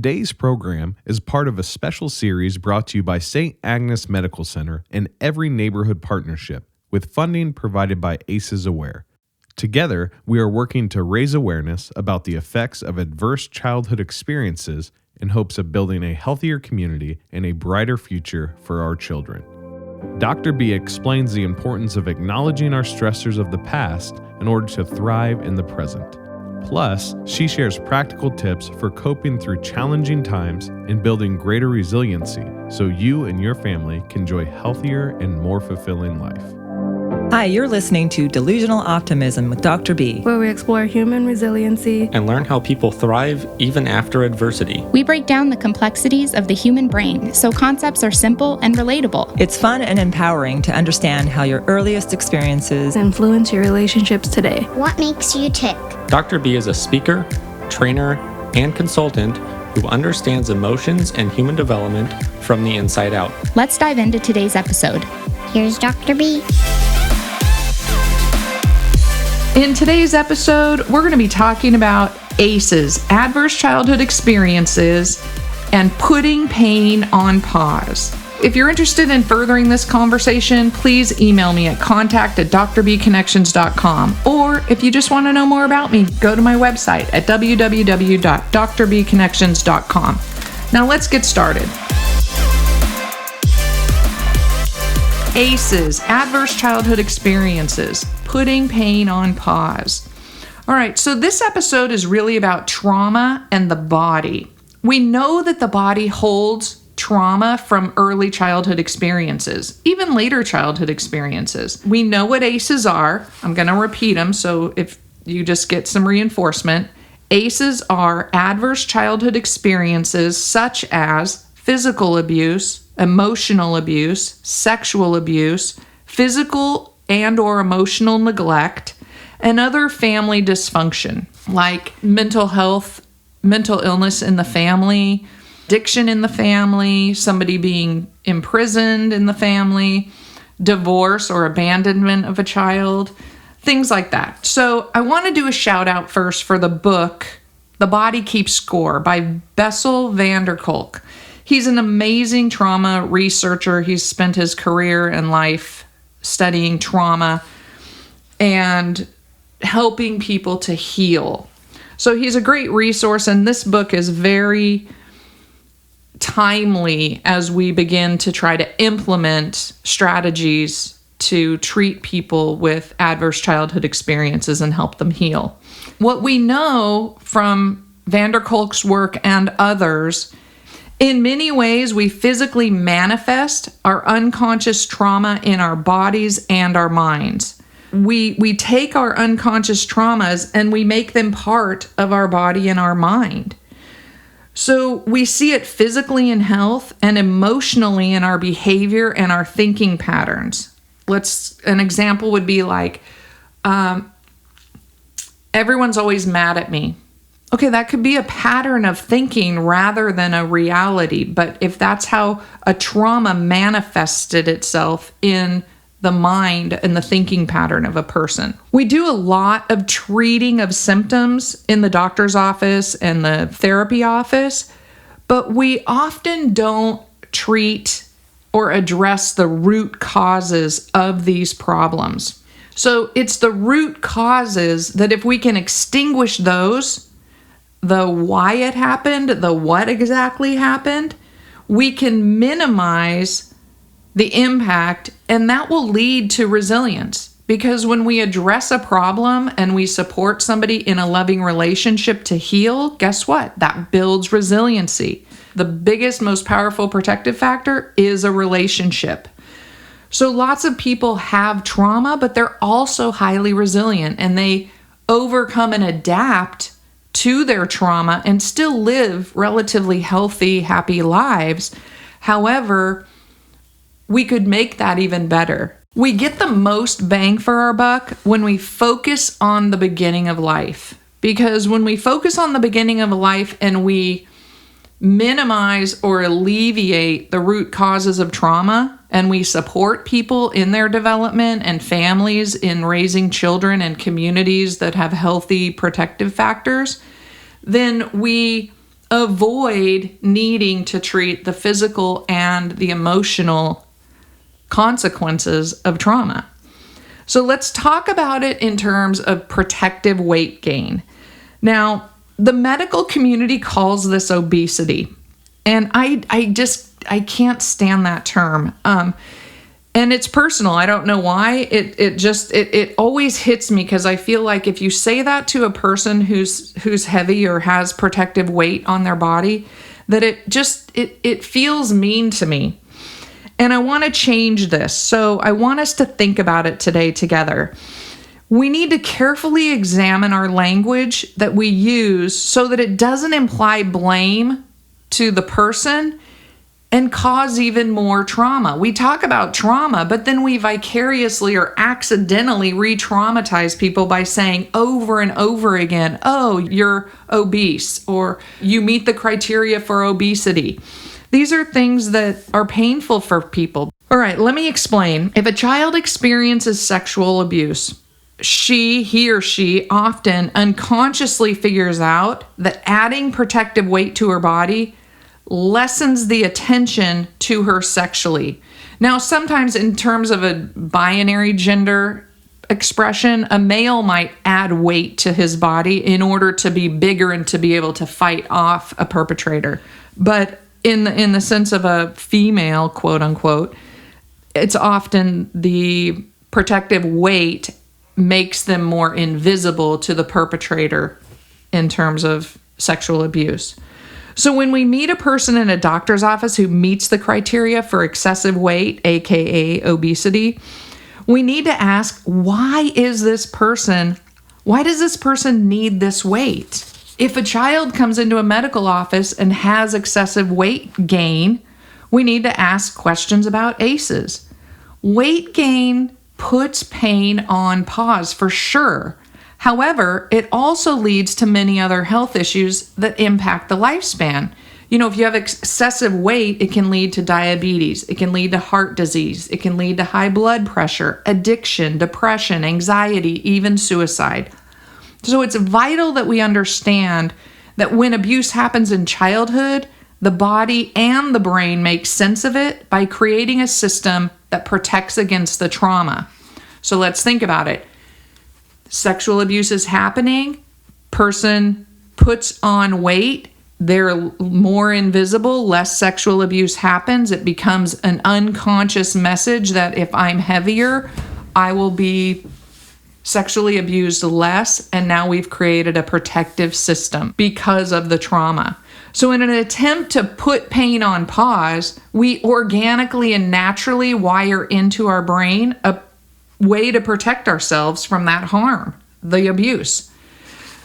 Today's program is part of a special series brought to you by St. Agnes Medical Center and Every Neighborhood Partnership, with funding provided by ACEs Aware. Together, we are working to raise awareness about the effects of adverse childhood experiences in hopes of building a healthier community and a brighter future for our children. Dr. B explains the importance of acknowledging our stressors of the past in order to thrive in the present. Plus, she shares practical tips for coping through challenging times and building greater resiliency so you and your family can enjoy healthier and more fulfilling life. Hi, you're listening to Delusional Optimism with Dr. B, where we explore human resiliency and learn how people thrive even after adversity. We break down the complexities of the human brain so concepts are simple and relatable. It's fun and empowering to understand how your earliest experiences influence your relationships today. What makes you tick? Dr. B is a speaker, trainer, and consultant who understands emotions and human development from the inside out. Let's dive into today's episode. Here's Dr. B. In today's episode, we're going to be talking about ACEs, adverse childhood experiences, and putting pain on pause. If you're interested in furthering this conversation, please email me at contact@drbconnections.com. Or if you just want to know more about me, go to my website at www.drbconnections.com. Now let's get started. ACEs, adverse childhood experiences, putting pain on pause. All right, so this episode is really about trauma and the body. We know that the body holds trauma from early childhood experiences, even later childhood experiences. We know what ACEs are. I'm going to repeat them, so if you just get some reinforcement. ACEs are adverse childhood experiences such as physical abuse, emotional abuse, sexual abuse, physical and or emotional neglect, and other family dysfunction like mental health, mental illness in the family, addiction in the family, somebody being imprisoned in the family, divorce or abandonment of a child, things like that. So I want to do a shout out first for the book, The Body Keeps Score by Bessel van der Kolk. He's an amazing trauma researcher. He's spent his career and life studying trauma and helping people to heal. So he's a great resource, and this book is very timely as we begin to try to implement strategies to treat people with adverse childhood experiences and help them heal. What we know from van der Kolk's work and others, in many ways, we physically manifest our unconscious trauma in our bodies and our minds. We take our unconscious traumas and we make them part of our body and our mind. So we see it physically in health and emotionally in our behavior and our thinking patterns. An example would be like, everyone's always mad at me. Okay, that could be a pattern of thinking rather than a reality. But if that's how a trauma manifested itself in the mind and the thinking pattern of a person. We do a lot of treating of symptoms in the doctor's office and the therapy office, but we often don't treat or address the root causes of these problems. So it's the root causes that if we can extinguish those, the why it happened, the what exactly happened, we can minimize the impact, and that will lead to resilience. Because when we address a problem and we support somebody in a loving relationship to heal, guess what? That builds resiliency. The biggest, most powerful protective factor is a relationship. So lots of people have trauma, but they're also highly resilient, and they overcome and adapt to their trauma and still live relatively healthy, happy lives. However, we could make that even better. We get the most bang for our buck when we focus on the beginning of life. Because when we focus on the beginning of life and we minimize or alleviate the root causes of trauma, and we support people in their development and families in raising children and communities that have healthy protective factors, then we avoid needing to treat the physical and the emotional consequences of trauma. So let's talk about it in terms of protective weight gain. Now, the medical community calls this obesity, and I can't stand that term. And it's personal. I don't know why. It always hits me because I feel like if you say that to a person who's heavy or has protective weight on their body, that it feels mean to me. And I want to change this. So I want us to think about it today together. We need to carefully examine our language that we use so that it doesn't imply blame to the person and cause even more trauma. We talk about trauma, but then we vicariously or accidentally re-traumatize people by saying over and over again, oh, you're obese, or you meet the criteria for obesity. These are things that are painful for people. All right, let me explain. If a child experiences sexual abuse, he or she often unconsciously figures out that adding protective weight to her body lessens the attention to her sexually. Now, sometimes in terms of a binary gender expression, a male might add weight to his body in order to be bigger and to be able to fight off a perpetrator. But in the sense of a female, quote unquote, it's often the protective weight makes them more invisible to the perpetrator in terms of sexual abuse. So when we meet a person in a doctor's office who meets the criteria for excessive weight, aka obesity, we need to ask, why does this person need this weight? If a child comes into a medical office and has excessive weight gain, we need to ask questions about ACEs. Weight gain puts pain on pause for sure. However, it also leads to many other health issues that impact the lifespan. You know, if you have excessive weight, it can lead to diabetes, it can lead to heart disease, it can lead to high blood pressure, addiction, depression, anxiety, even suicide. So it's vital that we understand that when abuse happens in childhood, the body and the brain make sense of it by creating a system that protects against the trauma. So let's think about it. Sexual abuse is happening, person puts on weight, they're more invisible, less sexual abuse happens. It becomes an unconscious message that if I'm heavier, I will be sexually abused less, and now we've created a protective system because of the trauma. So in an attempt to put pain on pause, we organically and naturally wire into our brain a way to protect ourselves from that harm, the abuse.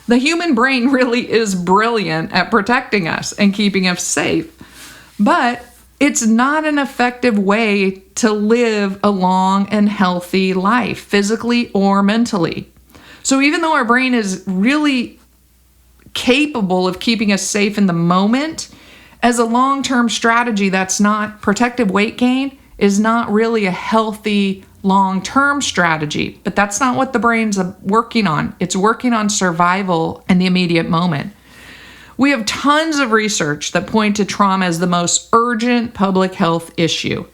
The human brain really is brilliant at protecting us and keeping us safe, but it's not an effective way to live a long and healthy life, physically or mentally. So even though our brain is really capable of keeping us safe in the moment, as a long-term strategy, that's not protective weight gain is not really a healthy long-term strategy, but that's not what the brain's working on. It's working on survival in the immediate moment. We have tons of research that point to trauma as the most urgent public health issue.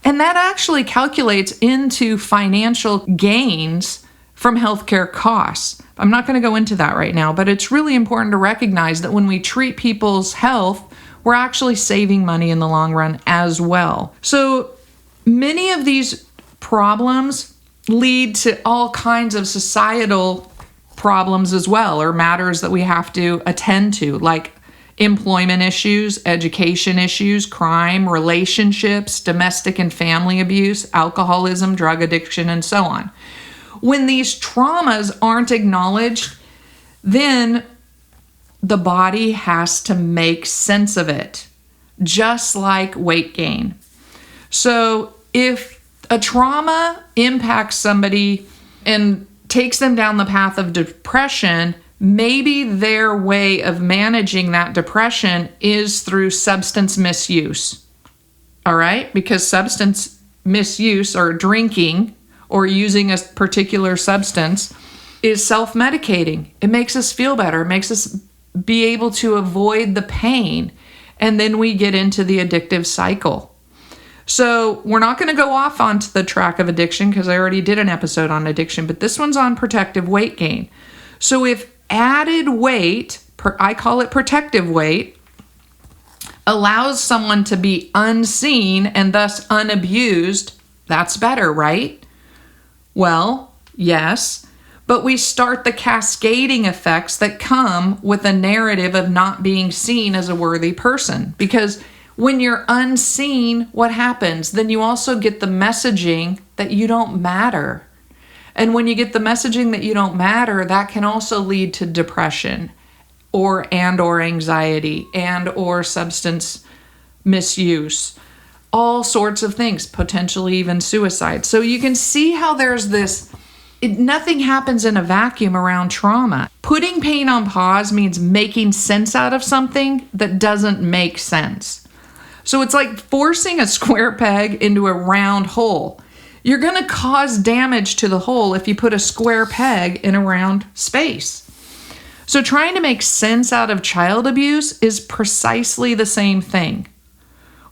And that actually calculates into financial gains from healthcare costs. I'm not going to go into that right now, but it's really important to recognize that when we treat people's health, we're actually saving money in the long run as well. So many of these problems lead to all kinds of societal problems as well, or matters that we have to attend to, like employment issues, education issues, crime, relationships, domestic and family abuse, alcoholism, drug addiction, and so on. When these traumas aren't acknowledged, then the body has to make sense of it, just like weight gain. So if a trauma impacts somebody and takes them down the path of depression, maybe their way of managing that depression is through substance misuse. All right? Because substance misuse or drinking or using a particular substance is self-medicating. It makes us feel better. It makes us be able to avoid the pain. And then we get into the addictive cycle. So we're not going to go off onto the track of addiction because I already did an episode on addiction, but this one's on protective weight gain. So if added weight, I call it protective weight, allows someone to be unseen and thus unabused, that's better, right? Well, yes, but we start the cascading effects that come with a narrative of not being seen as a worthy person. Because when you're unseen, what happens? Then you also get the messaging that you don't matter. And when you get the messaging that you don't matter, that can also lead to depression or anxiety or substance misuse. All sorts of things, potentially even suicide. So you can see how there's this, nothing happens in a vacuum around trauma. Putting pain on pause means making sense out of something that doesn't make sense. So it's like forcing a square peg into a round hole. You're going to cause damage to the hole if you put a square peg in a round space. So trying to make sense out of child abuse is precisely the same thing.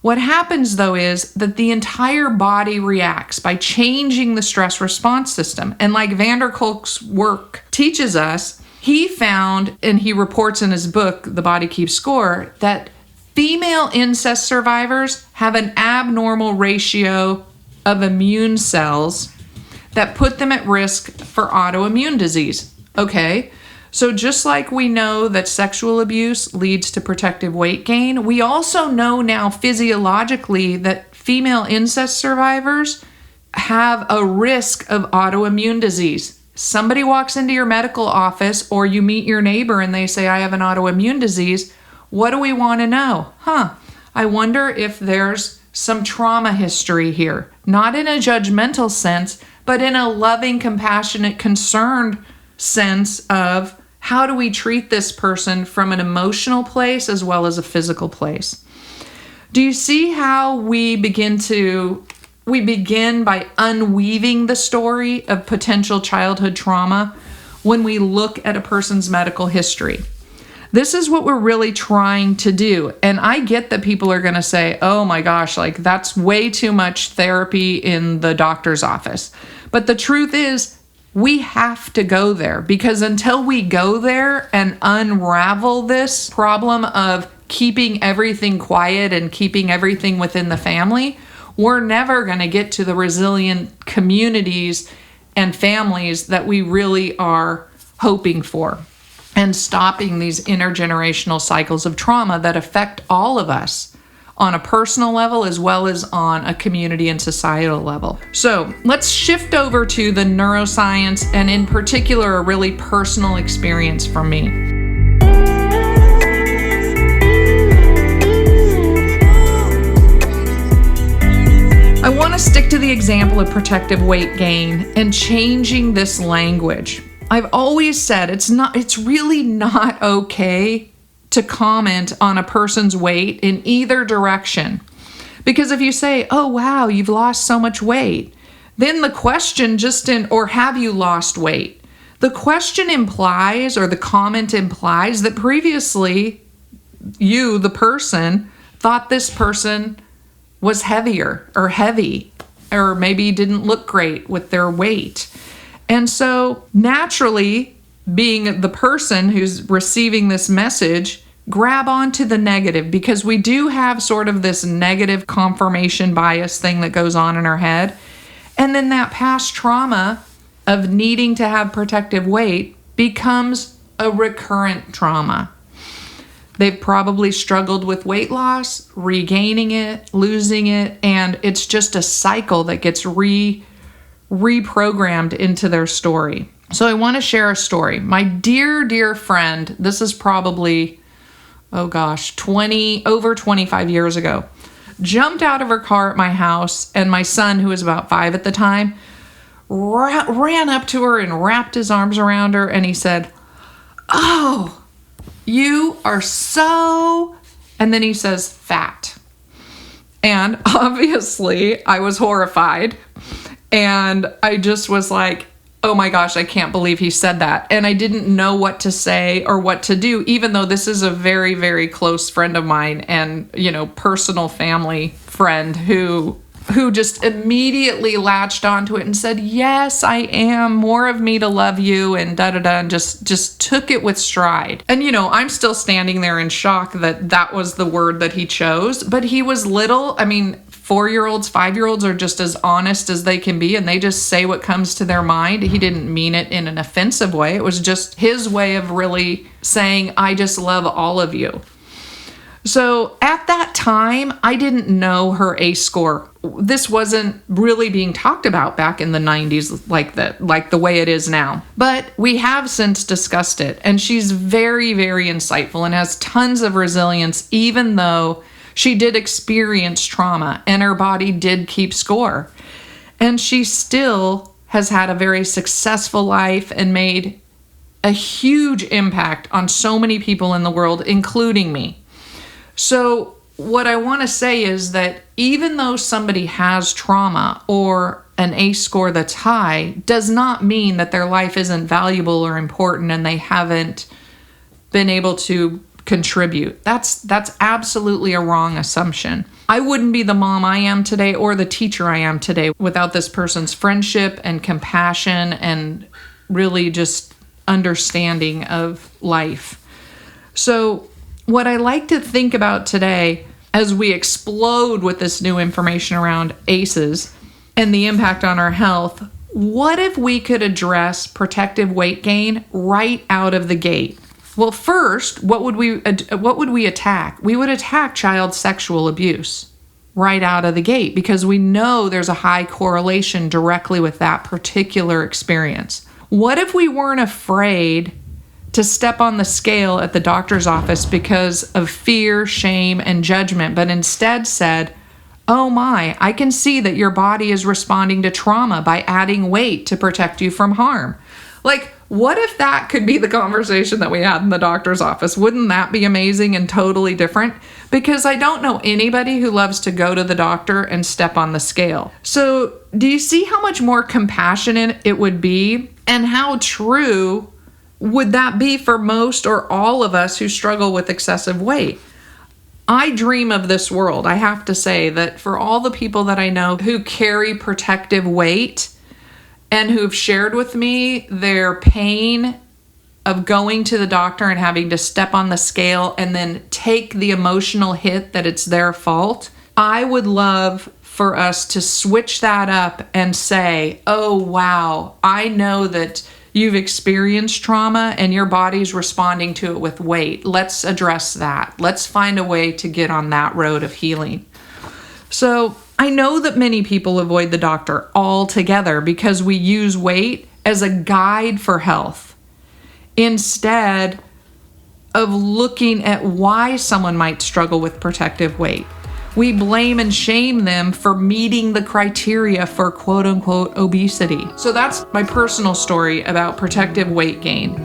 What happens, though, is that the entire body reacts by changing the stress response system. And like van der Kolk's work teaches us, he found, and he reports in his book, The Body Keeps Score, that female incest survivors have an abnormal ratio of immune cells that put them at risk for autoimmune disease. Okay, so just like we know that sexual abuse leads to protective weight gain, we also know now physiologically that female incest survivors have a risk of autoimmune disease. Somebody walks into your medical office or you meet your neighbor and they say, I have an autoimmune disease. What do we want to know? I wonder if there's some trauma history here. Not in a judgmental sense, but in a loving, compassionate, concerned sense of how do we treat this person from an emotional place as well as a physical place? Do you see how we begin by unweaving the story of potential childhood trauma when we look at a person's medical history? This is what we're really trying to do. And I get that people are going to say, oh my gosh, like that's way too much therapy in the doctor's office. But the truth is, we have to go there, because until we go there and unravel this problem of keeping everything quiet and keeping everything within the family, we're never going to get to the resilient communities and families that we really are hoping for, and stopping these intergenerational cycles of trauma that affect all of us on a personal level as well as on a community and societal level. So let's shift over to the neuroscience, and in particular, a really personal experience from me. I want to stick to the example of protective weight gain and changing this language. I've always said it's really not okay to comment on a person's weight in either direction. Because if you say, oh wow, you've lost so much weight, then the question or have you lost weight? The question implies, or the comment implies, that previously you, the person, thought this person was heavier or heavy, or maybe didn't look great with their weight. And so naturally, being the person who's receiving this message, grab onto the negative, because we do have sort of this negative confirmation bias thing that goes on in our head. And then that past trauma of needing to have protective weight becomes a recurrent trauma. They've probably struggled with weight loss, regaining it, losing it, and it's just a cycle that gets reprogrammed into their story. So I want to share a story. My dear, dear friend, this is probably, over 25 years ago, jumped out of her car at my house, and my son, who was about 5 at the time, ran up to her and wrapped his arms around her, and he said, "Oh, you are so," and then he says, "fat." And obviously I was horrified. And I just was like, oh my gosh, I can't believe he said that. And I didn't know what to say or what to do, even though this is a very, very close friend of mine and, personal family friend who just immediately latched onto it and said, yes, I am, more of me to love you, and da-da-da, and just took it with stride. And, I'm still standing there in shock that was the word that he chose, but he was little. 4-year-olds, 5-year-olds are just as honest as they can be, and they just say what comes to their mind. He didn't mean it in an offensive way. It was just his way of really saying, I just love all of you. So at that time, I didn't know her ACE score. This wasn't really being talked about back in the 90s like the way it is now. But we have since discussed it, and she's very, very insightful and has tons of resilience, even though she did experience trauma and her body did keep score. And she still has had a very successful life and made a huge impact on so many people in the world, including me. So what I want to say is that even though somebody has trauma or an ACE score that's high, does not mean that their life isn't valuable or important and they haven't been able to contribute. That's absolutely a wrong assumption. I wouldn't be the mom I am today or the teacher I am today without this person's friendship and compassion and really just understanding of life. So what I like to think about today as we explode with this new information around ACEs and the impact on our health, what if we could address protective weight gain right out of the gate? Well, first, what would we attack? We would attack child sexual abuse right out of the gate because we know there's a high correlation directly with that particular experience. What if we weren't afraid to step on the scale at the doctor's office because of fear, shame, and judgment, but instead said, oh my, I can see that your body is responding to trauma by adding weight to protect you from harm. What if that could be the conversation that we had in the doctor's office? Wouldn't that be amazing and totally different? Because I don't know anybody who loves to go to the doctor and step on the scale. So do you see how much more compassionate it would be? And how true would that be for most or all of us who struggle with excessive weight? I dream of this world. I have to say that for all the people that I know who carry protective weight and who've shared with me their pain of going to the doctor and having to step on the scale and then take the emotional hit that it's their fault, I would love for us to switch that up and say, oh, wow, I know that you've experienced trauma and your body's responding to it with weight. Let's address that. Let's find a way to get on that road of healing. So I know that many people avoid the doctor altogether because we use weight as a guide for health instead of looking at why someone might struggle with protective weight. We blame and shame them for meeting the criteria for quote unquote obesity. So that's my personal story about protective weight gain.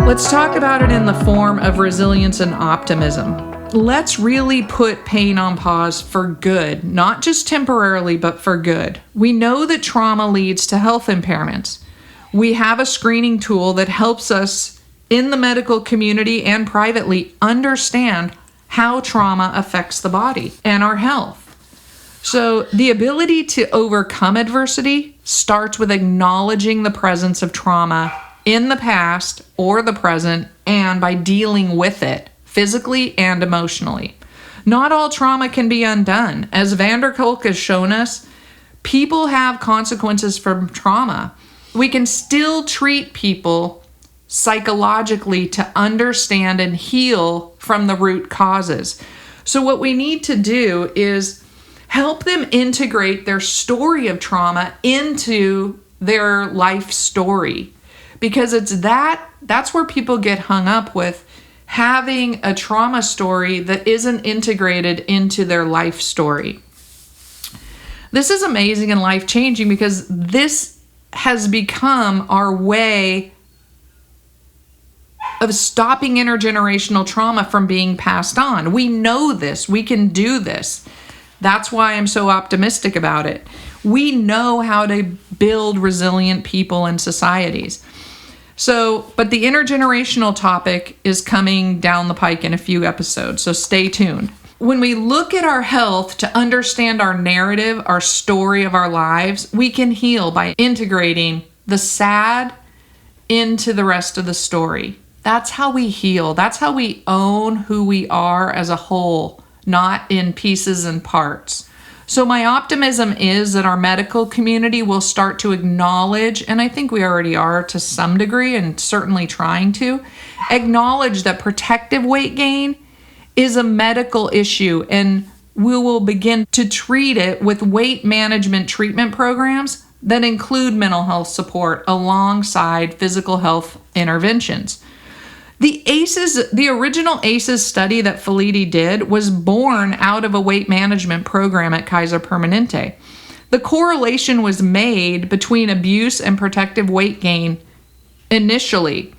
Let's talk about it in the form of resilience and optimism. Let's really put pain on pause for good, not just temporarily, but for good. We know that trauma leads to health impairments. We have a screening tool that helps us in the medical community and privately understand how trauma affects the body and our health. So the ability to overcome adversity starts with acknowledging the presence of trauma in the past or the present and by dealing with it physically and emotionally. Not all trauma can be undone. As van der Kolk has shown us, people have consequences from trauma. We can still treat people psychologically to understand and heal from the root causes. So what we need to do is help them integrate their story of trauma into their life story. Because that's where people get hung up with having a trauma story that isn't integrated into their life story. This is amazing and life-changing because this has become our way of stopping intergenerational trauma from being passed on. We know this. We can do this. That's why I'm so optimistic about it. We know how to build resilient people and societies. But the intergenerational topic is coming down the pike in a few episodes, so stay tuned. When we look at our health to understand our narrative, our story of our lives, we can heal by integrating the sad into the rest of the story. That's how we heal. That's how we own who we are as a whole, not in pieces and parts. So my optimism is that our medical community will start to acknowledge, and I think we already are to some degree and certainly trying to, acknowledge that protective weight gain is a medical issue, and we will begin to treat it with weight management treatment programs that include mental health support alongside physical health interventions. The original ACEs study that Felitti did was born out of a weight management program at Kaiser Permanente. The correlation was made between abuse and protective weight gain initially.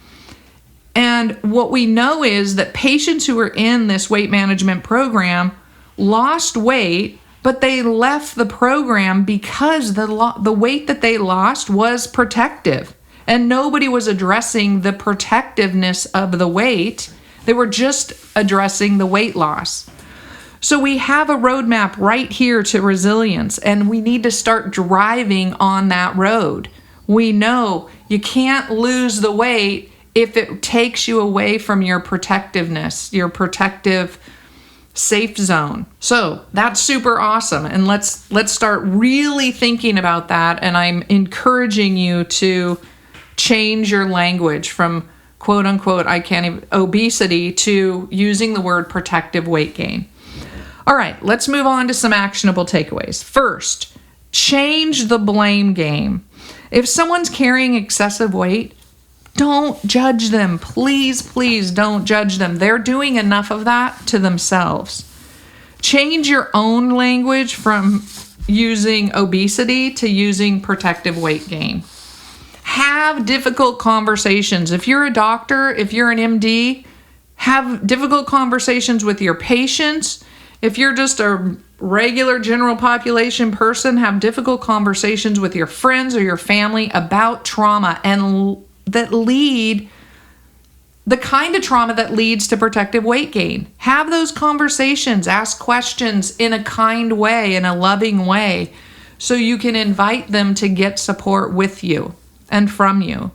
And what we know is that patients who were in this weight management program lost weight, but they left the program because the weight that they lost was protective. And nobody was addressing the protectiveness of the weight. They were just addressing the weight loss. So we have a roadmap right here to resilience, and we need to start driving on that road. We know you can't lose the weight if it takes you away from your protectiveness, your protective safe zone. So that's super awesome. And let's start really thinking about that. And I'm encouraging you to change your language from quote unquote, obesity to using the word protective weight gain. All right, let's move on to some actionable takeaways. First, change the blame game. If someone's carrying excessive weight, don't judge them. Please, please don't judge them. They're doing enough of that to themselves. Change your own language from using obesity to using protective weight gain. Have difficult conversations. If you're a doctor, if you're an MD, have difficult conversations with your patients. If you're just a regular general population person, have difficult conversations with your friends or your family about trauma and the kind of trauma that leads to protective weight gain. Have those conversations, ask questions in a kind way, in a loving way, so you can invite them to get support with you and from you.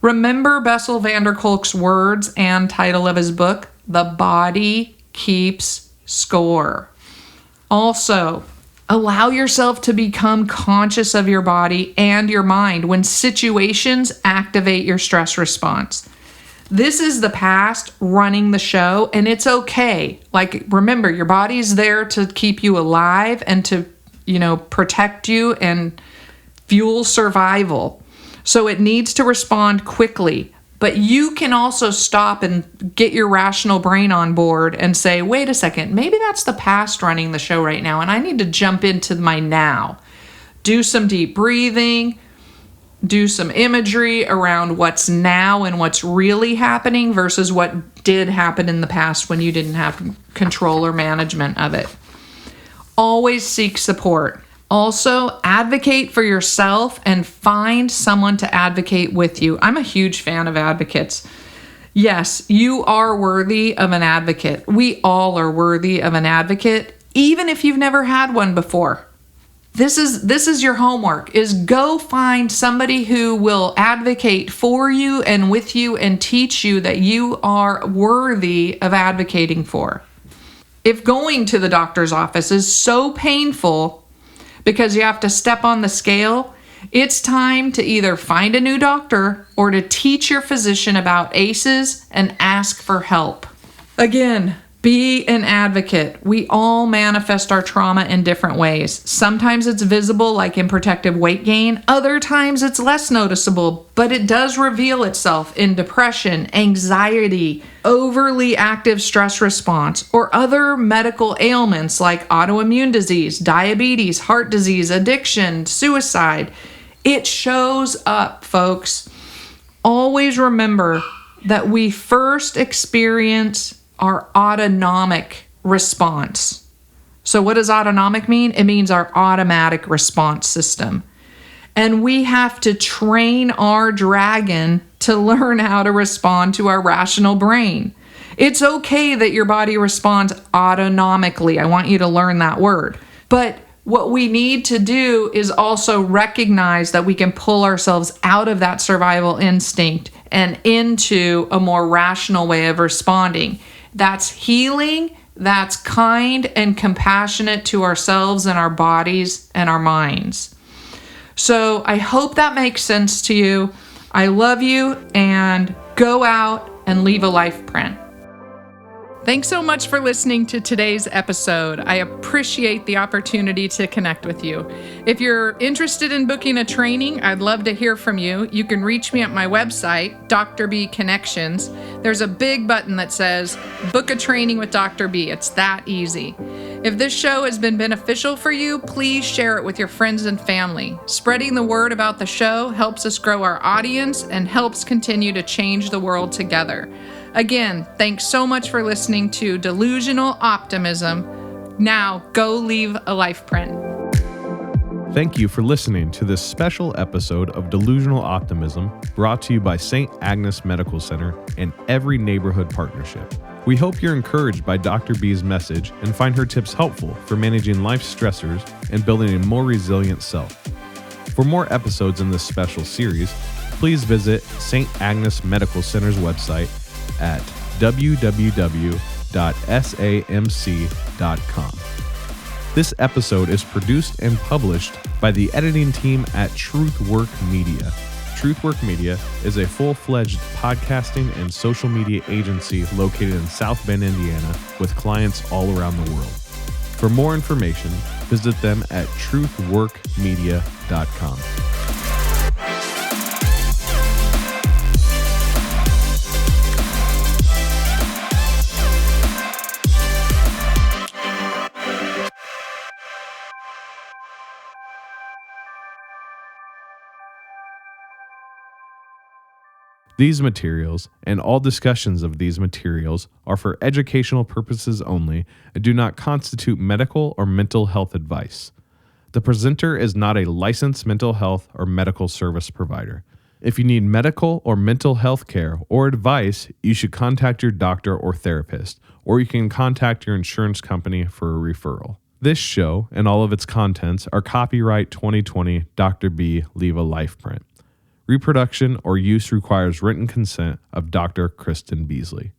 Remember Bessel van der Kolk's words and title of his book, The Body Keeps Score. Also, allow yourself to become conscious of your body and your mind when situations activate your stress response. This is the past running the show, and it's okay. Like, remember, your body's there to keep you alive and to, protect you and fuel survival. So it needs to respond quickly. But you can also stop and get your rational brain on board and say, wait a second, maybe that's the past running the show right now, and I need to jump into my now. Do some deep breathing, do some imagery around what's now and what's really happening versus what did happen in the past when you didn't have control or management of it. Always seek support. Also, advocate for yourself and find someone to advocate with you. I'm a huge fan of advocates. Yes, you are worthy of an advocate. We all are worthy of an advocate, even if you've never had one before. This is your homework, is go find somebody who will advocate for you and with you and teach you that you are worthy of advocating for. If going to the doctor's office is so painful because you have to step on the scale, it's time to either find a new doctor or to teach your physician about ACEs and ask for help. Again, be an advocate. We all manifest our trauma in different ways. Sometimes it's visible, like in protective weight gain. Other times it's less noticeable, but it does reveal itself in depression, anxiety, overly active stress response, or other medical ailments like autoimmune disease, diabetes, heart disease, addiction, suicide. It shows up, folks. Always remember, that we first experience our autonomic response. So what does autonomic mean? It means our automatic response system. And we have to train our dragon to learn how to respond to our rational brain. It's okay that your body responds autonomically. I want you to learn that word. But what we need to do is also recognize that we can pull ourselves out of that survival instinct and into a more rational way of responding. That's healing, that's kind and compassionate to ourselves and our bodies and our minds. So I hope that makes sense to you. I love you, and go out and leave a life print. Thanks so much for listening to today's episode. I appreciate the opportunity to connect with you. If you're interested in booking a training, I'd love to hear from you. You can reach me at my website, Dr. B Connections. There's a big button that says, book a training with Dr. B. It's that easy. If this show has been beneficial for you, please share it with your friends and family. Spreading the word about the show helps us grow our audience and helps continue to change the world together. Again, thanks so much for listening to Delusional Optimism. Now, go leave a life print. Thank you for listening to this special episode of Delusional Optimism, brought to you by St. Agnes Medical Center and Every Neighborhood Partnership. We hope you're encouraged by Dr. B's message and find her tips helpful for managing life's stressors and building a more resilient self. For more episodes in this special series, please visit St. Agnes Medical Center's website at www.samc.com. This episode is produced and published by the editing team at Truthwork Media. Truthwork Media is a full-fledged podcasting and social media agency located in South Bend, Indiana, with clients all around the world. For more information, visit them at truthworkmedia.com. These materials and all discussions of these materials are for educational purposes only and do not constitute medical or mental health advice. The presenter is not a licensed mental health or medical service provider. If you need medical or mental health care or advice, you should contact your doctor or therapist, or you can contact your insurance company for a referral. This show and all of its contents are copyright 2020 Dr. B Leave a Life Print. Reproduction or use requires written consent of Dr. Kristen Beasley.